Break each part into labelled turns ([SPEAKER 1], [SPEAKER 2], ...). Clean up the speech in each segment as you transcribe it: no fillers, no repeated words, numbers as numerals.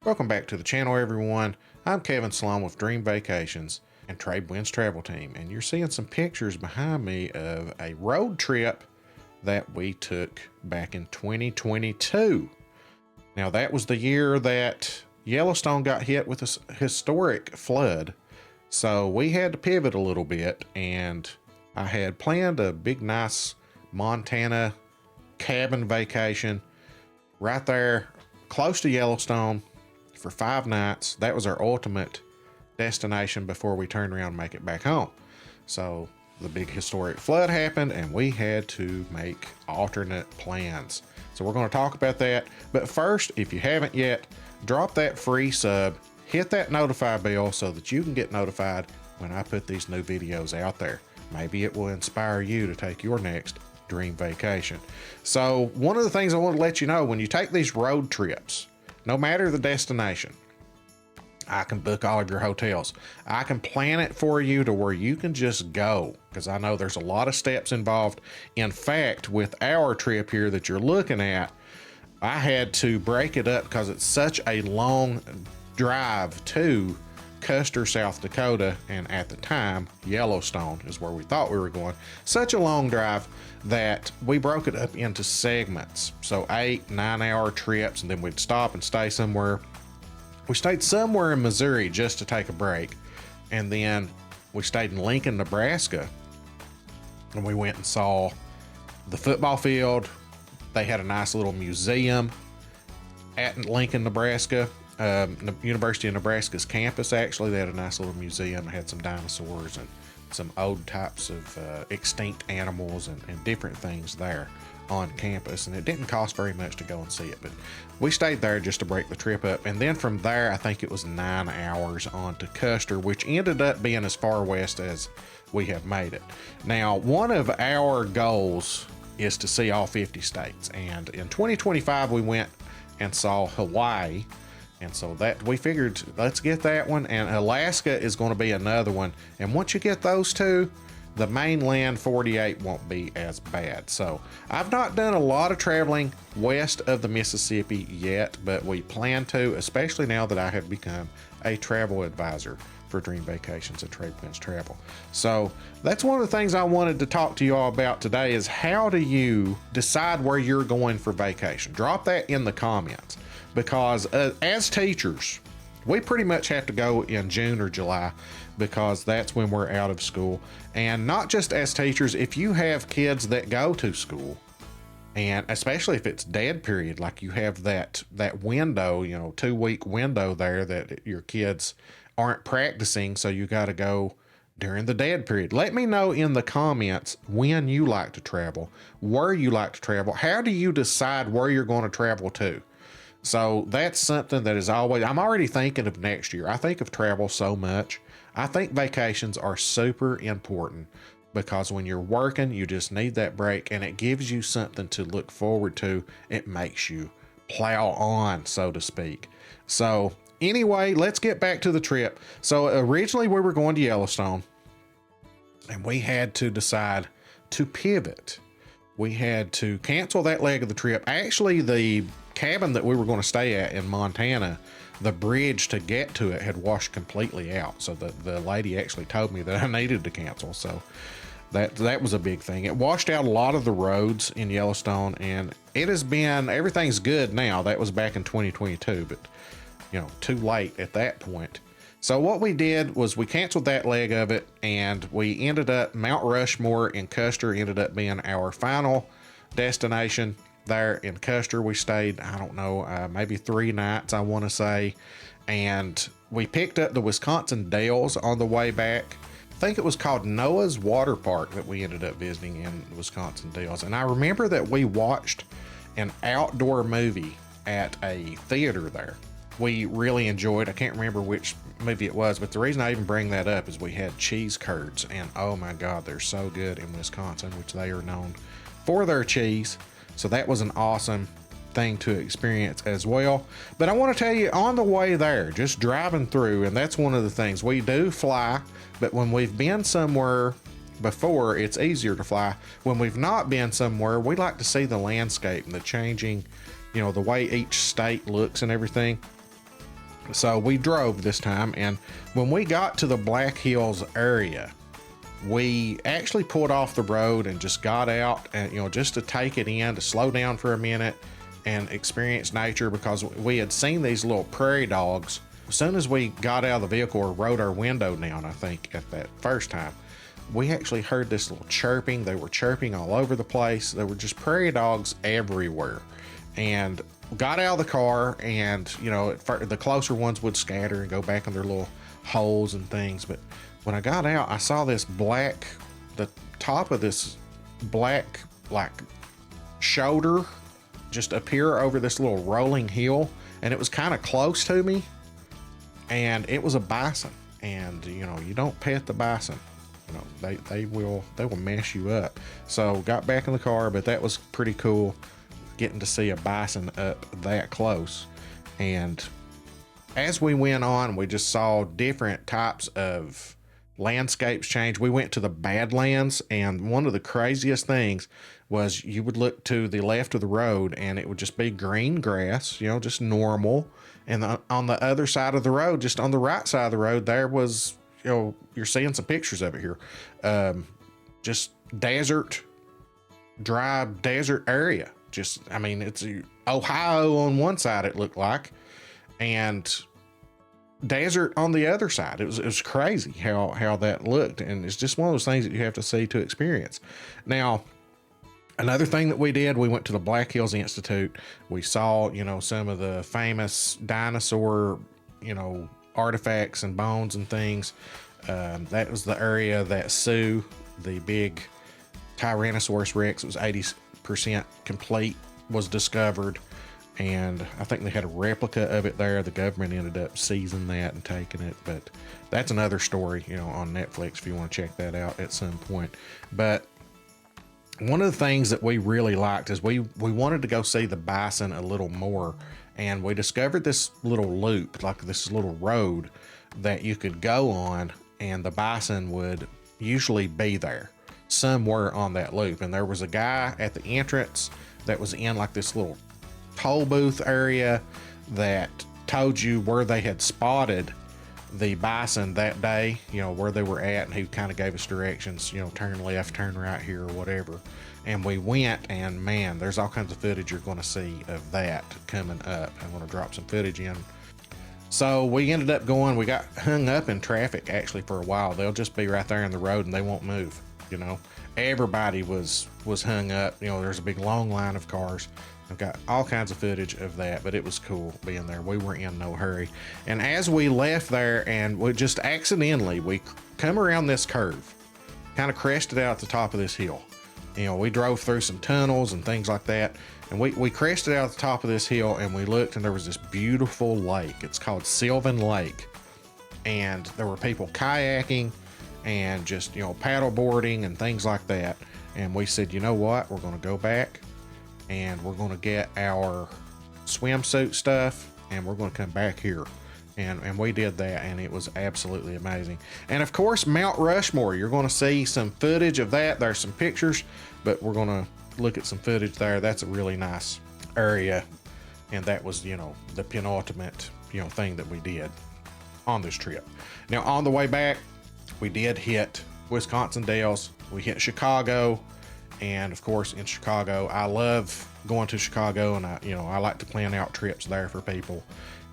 [SPEAKER 1] Welcome back to the channel, everyone. I'm Kevin Sloan with Dream Vacations and Trade Winds Travel Team, and you're seeing some pictures behind me of a road trip that we took back in 2022. Now, that was the year that Yellowstone got hit with a historic flood, so we had to pivot a little bit, and I had planned a big, nice Montana cabin vacation right there close to Yellowstone for 5 nights. That was our ultimate destination before we turned around and make it back home. So the big historic flood happened and we had to make alternate plans. So we're going to talk about that. But first, if you haven't yet, drop that free sub, hit that notify bell so that you can get notified when I put these new videos out there. Maybe it will inspire you to take your next dream vacation. So one of the things I want to let you know, when you take these road trips, no matter the destination, I can book all of your hotels. I can plan it for you to where you can just go, because I know there's a lot of steps involved. In fact, with our trip here that you're looking at, I had to break it up because it's such a long drive to Custer, South Dakota, and at the time, Yellowstone is where we thought we were going. Such a long drive that we broke it up into segments. So 8-9 hour trips, and then we'd stop and stay somewhere. We stayed somewhere in Missouri just to take a break. And then we stayed in Lincoln, Nebraska, and we went and saw the football field. They had a nice little museum at Lincoln, Nebraska. University of Nebraska's campus, actually, they had a nice little museum. It had some dinosaurs and some old types of extinct animals and different things there on campus, and it didn't cost very much to go and see it, but we stayed there just to break the trip up. And then from there, I think it was 9 hours on to Custer, which ended up being as far west as we have made it. Now, one of our goals is to see all 50 states, and in 2025 we went and saw Hawaii. And so that we figured, let's get that one. And Alaska is going to be another one. And once you get those two, the mainland 48 won't be as bad. So I've not done a lot of traveling west of the Mississippi yet, but we plan to, especially now that I have become a travel advisor for Dream Vacations and Trade Winds Travel. So that's one of the things I wanted to talk to you all about today, is how do you decide where you're going for vacation? Drop that in the comments. Because as teachers, we pretty much have to go in June or July, because that's when we're out of school. And not just as teachers, if you have kids that go to school, and especially if it's dead period, like you have that window, 2-week window there that your kids aren't practicing, so you got to go during the dead period. Let me know in the comments when you like to travel, where you like to travel. How do you decide where you're going to travel to? So that's something that is always, I'm already thinking of next year. I think of travel so much. I think vacations are super important, because when you're working, you just need that break, and it gives you something to look forward to. It makes you plow on, so to speak. So anyway, let's get back to the trip. So originally we were going to Yellowstone, and we had to decide to pivot. We had to cancel that leg of the trip. Actually, the cabin that we were going to stay at in Montana, the bridge to get to it had washed completely out. So the lady actually told me that I needed to cancel. So that was a big thing. It washed out a lot of the roads in Yellowstone, and it has been, everything's good now. That was back in 2022, but too late at that point. So what we did was we canceled that leg of it, and we ended up, Mount Rushmore in Custer ended up being our final destination. There in Custer, we stayed, I don't know, maybe 3 nights, I want to say. And we picked up the Wisconsin Dells on the way back. I think it was called Noah's Water Park that we ended up visiting in the Wisconsin Dells. And I remember that we watched an outdoor movie at a theater there. We really enjoyed, I can't remember which movie it was, but the reason I even bring that up is we had cheese curds, and oh my God, they're so good in Wisconsin, which they are known for their cheese. So that was an awesome thing to experience as well. But I want to tell you, on the way there, just driving through, and that's one of the things, we do fly, but when we've been somewhere before, it's easier to fly. When we've not been somewhere, we like to see the landscape and the changing, the way each state looks and everything. So we drove this time, and when we got to the Black Hills area, we actually pulled off the road and just got out and, just to take it in, to slow down for a minute and experience nature, because we had seen these little prairie dogs. As soon as we got out of the vehicle or rolled our window down, I think at that first time, we actually heard this little chirping. They were chirping all over the place. There were just prairie dogs everywhere. And got out of the car, and the closer ones would scatter and go back in their little holes and things. But when I got out, I saw the top of this black like shoulder just appear over this little rolling hill, and it was kind of close to me, and it was a bison. And you don't pet the bison, they will mess you up. So got back in the car, but that was pretty cool, getting to see a bison up that close. And as we went on, we just saw different types of landscapes change. We went to the Badlands, and one of the craziest things was you would look to the left of the road and it would just be green grass, just normal. And on the other side of the road, just on the right side of the road, there was, you're seeing some pictures of it here, just desert, dry desert area. It's Ohio on one side, it looked like, and desert on the other side. It was crazy how that looked. And it's just one of those things that you have to see to experience. Now, another thing that we did, we went to the Black Hills Institute. We saw, some of the famous dinosaur, artifacts and bones and things. That was the area that Sue, the big Tyrannosaurus Rex, it was 80% complete, was discovered. And I think they had a replica of it there. The government ended up seizing that and taking it. But that's another story, on Netflix if you want to check that out at some point. But one of the things that we really liked is we wanted to go see the bison a little more. And we discovered this little loop, like this little road that you could go on, and the bison would usually be there somewhere on that loop. And there was a guy at the entrance that was in like this little toll booth area that told you where they had spotted the bison that day, where they were at, and he kind of gave us directions, turn left, turn right here, or whatever. And we went, and man, there's all kinds of footage you're going to see of that coming up. I'm going to drop some footage in. So we ended up going, we got hung up in traffic actually for a while. They'll just be right there in the road and they won't move. Everybody was hung up. There's a big long line of cars. I've got all kinds of footage of that, but it was cool being there. We were in no hurry. And as we left there, and we just accidentally, we come around this curve, kind of crested out at the top of this hill. We drove through some tunnels and things like that. And we crested out at the top of this hill, and we looked, and there was this beautiful lake. It's called Sylvan Lake. And there were people kayaking and just, paddle boarding and things like that. And we said, you know what? We're going to go back, and we're going to get our swimsuit stuff, and we're going to come back here. And we did that, and it was absolutely amazing. And of course, Mount Rushmore, you're going to see some footage of that. There's some pictures, but we're going to look at some footage there. That's a really nice area. And that was, the penultimate, thing that we did on this trip. Now, on the way back, we did hit Wisconsin Dells. We hit Chicago. And of course, in Chicago, I love going to Chicago, and I like to plan out trips there for people.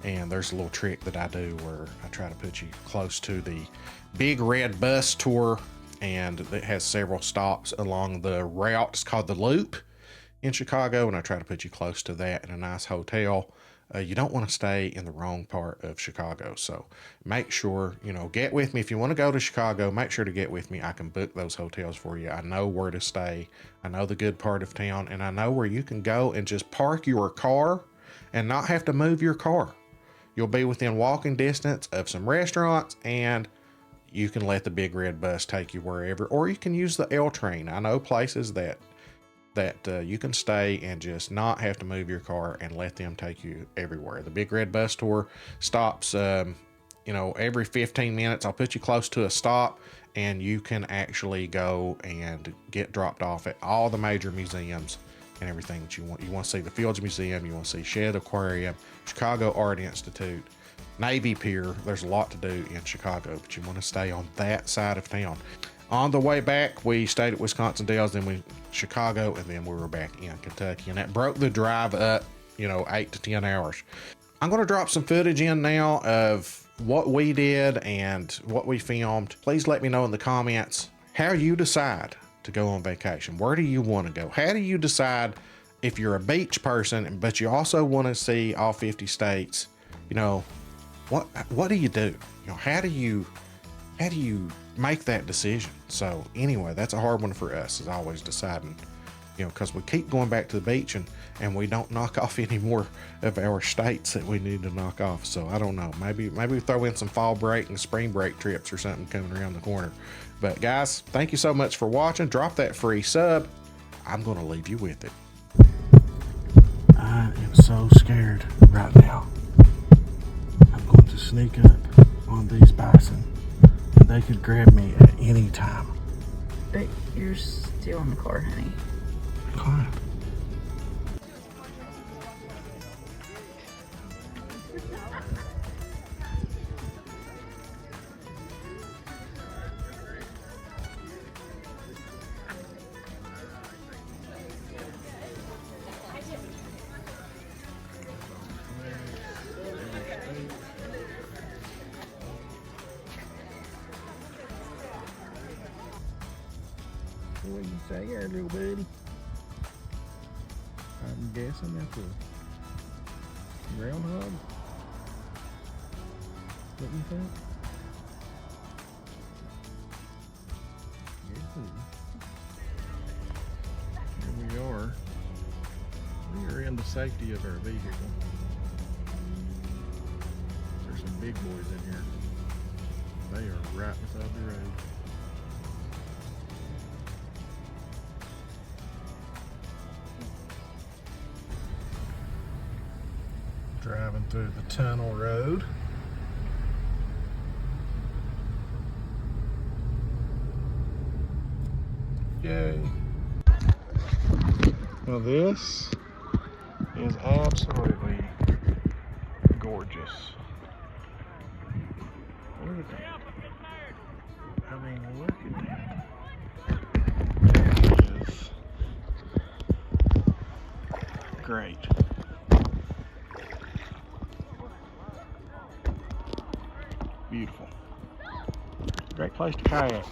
[SPEAKER 1] And there's a little trick that I do where I try to put you close to the Big Red Bus Tour, and it has several stops along the route. It's called the Loop in Chicago, and I try to put you close to that in a nice hotel. You don't want to stay in the wrong part of Chicago, so make sure, get with me. If you want to go to Chicago, make sure to get with me. I can book those hotels for you. I know where to stay. I know the good part of town, and I know where you can go and just park your car and not have to move your car. You'll be within walking distance of some restaurants, and you can let the Big Red Bus take you wherever, or you can use the L train. I know places that you can stay and just not have to move your car and let them take you everywhere. The Big Red Bus Tour stops you know, every 15 minutes, I'll put you close to a stop, and you can actually go and get dropped off at all the major museums and everything that you want. You want to see the Fields Museum, you want to see Shedd Aquarium, Chicago Art Institute, Navy Pier. There's a lot to do in Chicago, but you want to stay on that side of town. On the way back, we stayed at Wisconsin Dells, then we Chicago, and then we were back in Kentucky, and that broke the drive up, you know, 8 to 10 hours. I'm going to drop some footage in now of what we did and what we filmed. Please let me know in the comments how you decide to go on vacation. Where do you want to go? How do you decide if you're a beach person, but you also want to see all 50 states? You know, what do you do? You know, how do you make that decision? So anyway, that's a hard one for us, is always deciding, you know, because we keep going back to the beach and we don't knock off any more of our states that we need to knock off. So I don't know, maybe we throw in some fall break and spring break trips or something coming around the corner. But guys, thank you so much for watching. Drop that free sub. I'm going to leave you with it. I am so scared right now. I'm going to sneak up on these bison, and they could grab me at any time.
[SPEAKER 2] But you're still in the car, honey.
[SPEAKER 1] Quiet. What do you say there, little buddy? I'm guessing that's a groundhog. What do you think? Here we are. We are in the safety of our vehicle. There's some big boys in here. They are right beside the road. Driving through the tunnel road. Yay. Now this is absolutely gorgeous. Look at that. I mean, look at that. That is great. Beautiful. Great place to kayak.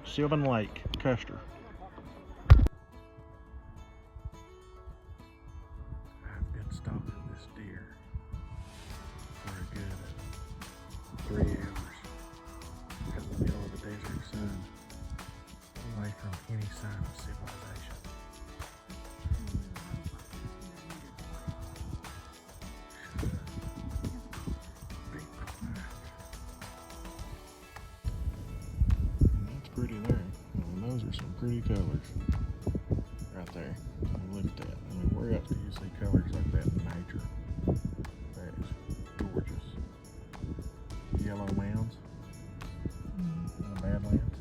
[SPEAKER 1] Sylvan Lake, Custer. I've been stalking this deer for a good 3 hours in the middle of the desert sun, away from any sign of civilization. Pretty there. And those are some pretty colors right there. I mean, look at that. I mean, where else do you see colors like that in nature? That is gorgeous. Yellow mounds in the Badlands.